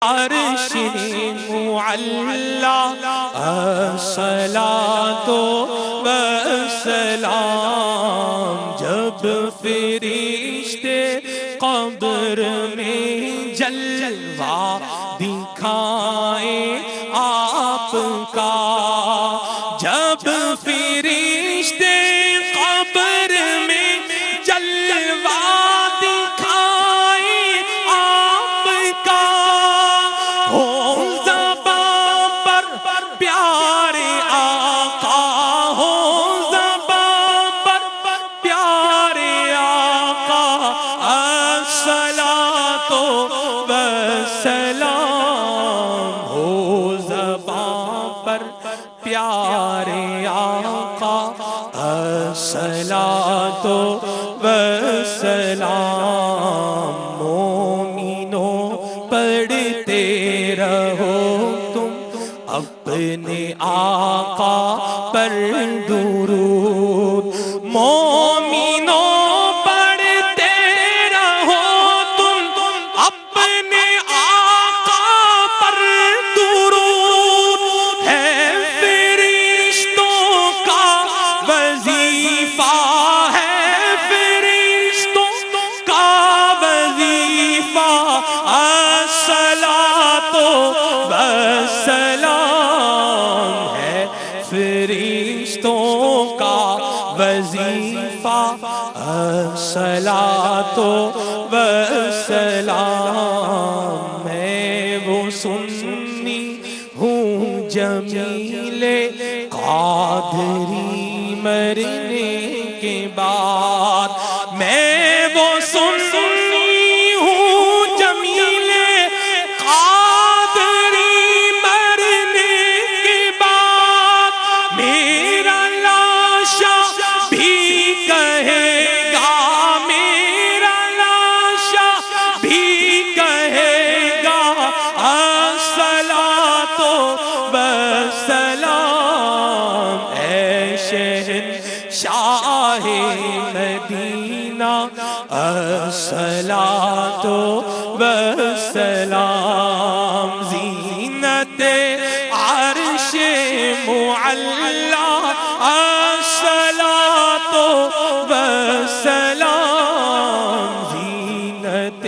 عرش معلا الصلاۃ والسلام جب فرشتے قبر میں جلوہ دکھائیں آپ کا، جب فرشتے قبر میں جلوہ دکھائیں آپ کا، ہو زباں پر پیارے آقا، ہو زباں پر پیارے آقا، الصلاۃ والسلام، ہو زباں پر پیارے آقا، الصلاۃ والسلام۔ مومنوں پڑھتے رہو تم اپنے آقا پر درود، مومنوں پڑھتے رہو تم اپنے آقا پر درود، ہے فرشتوں کا وظیفہ، ہے فرشتوں کا وظیفہ، الصلاۃ والسلام، ہے فرشتوں کا وظیفہ، الصلاۃ والسلام۔ میں وہ سنی ہوں جمیل قادری مرنے کے بعد، میں وہ سنی ہوں جمیل قادری مرنے کے بعد، میرا لاشا بھی کہے گا، میرا لاشا بھی کہے گا، الصلاۃ والسلام، اے شہنشاہ مدینہ، الصلاۃ والسلام، زینت عرش معلا، الصلاۃ والسلام، زینت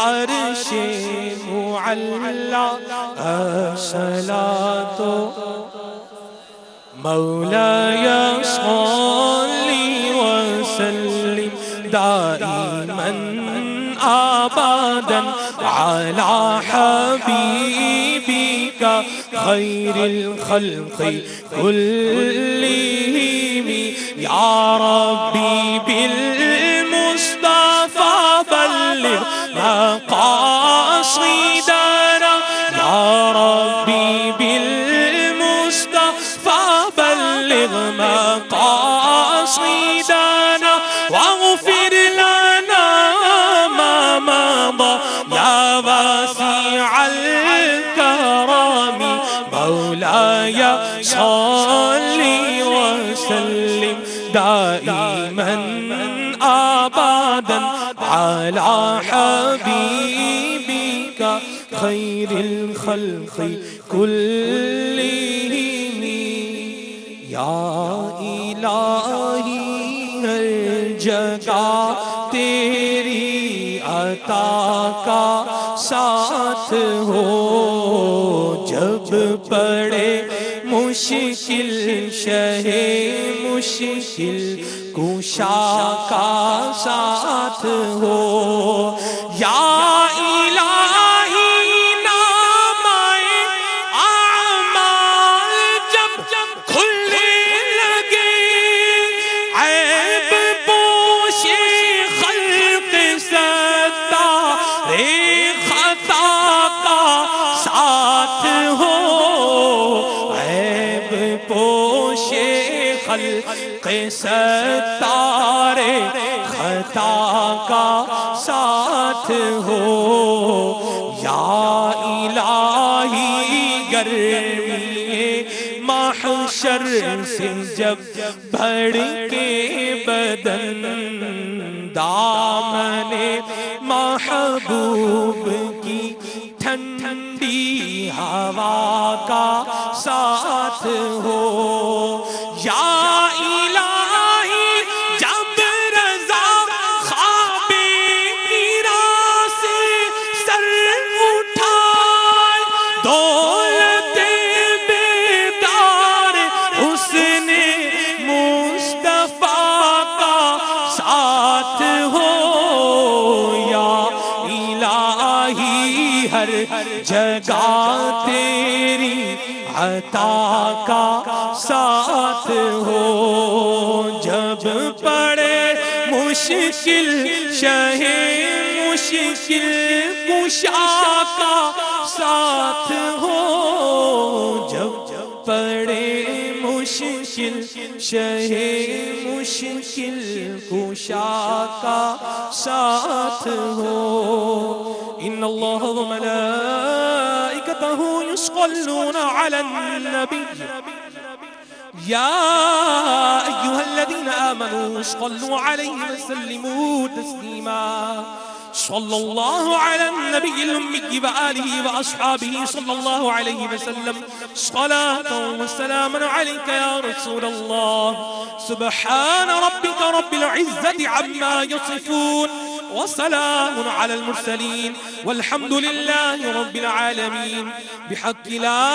عرش معلا، الصلاۃ۔ مولاي صل وسلم دائما ابدا على حبيبك خير الخلق كلهم، يا ربي بالمصطفى بلغ مقاصدنا، يا ربي بالمصطفى بلغ مقاصدنا، واغفر لنا ما مضى يا واسع الكرم، مولاي صل وسلم دائما ابدا على حبيبك خير الخلق كلهم، یا الہی ہر جگہ تیری عطا کا ساتھ ہو، جب پڑے مشکل شہ مشکل کشا کا ساتھ ہو، یا الہی نام اعمال جب کھلنے لگے، عیب پوش خلق ستار خطا کا ساتھ ہو، عیب پوش خلق ستار خطا کا ساتھ ہو، یا الہی گرمی محشر سے جب بھڑکے بدن، دامن محبوب کی ٹھنڈی ٹھنڈی ہوا کا ساتھ ہو یا الہی جب رضا خواب میرا سے سر اٹھائے دولت بیدار حسن مصطفیٰ کا ساتھ ہو یا الہی ہر جگہ تیری عطا کا ساتھ ہو جب پڑے مشکل شہ مشکل کشا کا ساتھ ہو جب پڑے مشکل شہ مشکل کشا کا ساتھ ہو ان اللہ و ملائکتہ یصلون علی النبی یا ایہا الذین آمنوا صلوا علیہ وسلموا تسلیما صلی اللہ علی النبی الأمی وآلہ وأصحابہ صلی اللہ علیہ وسلم صلاة وسلاما علیک یا رسول اللہ سبحان ربک رب العزة عما يصفون وسلام على المرسلين والحمد لله رب العالمين بحق لا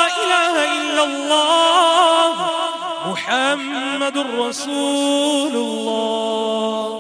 إله إلا الله محمد رسول الله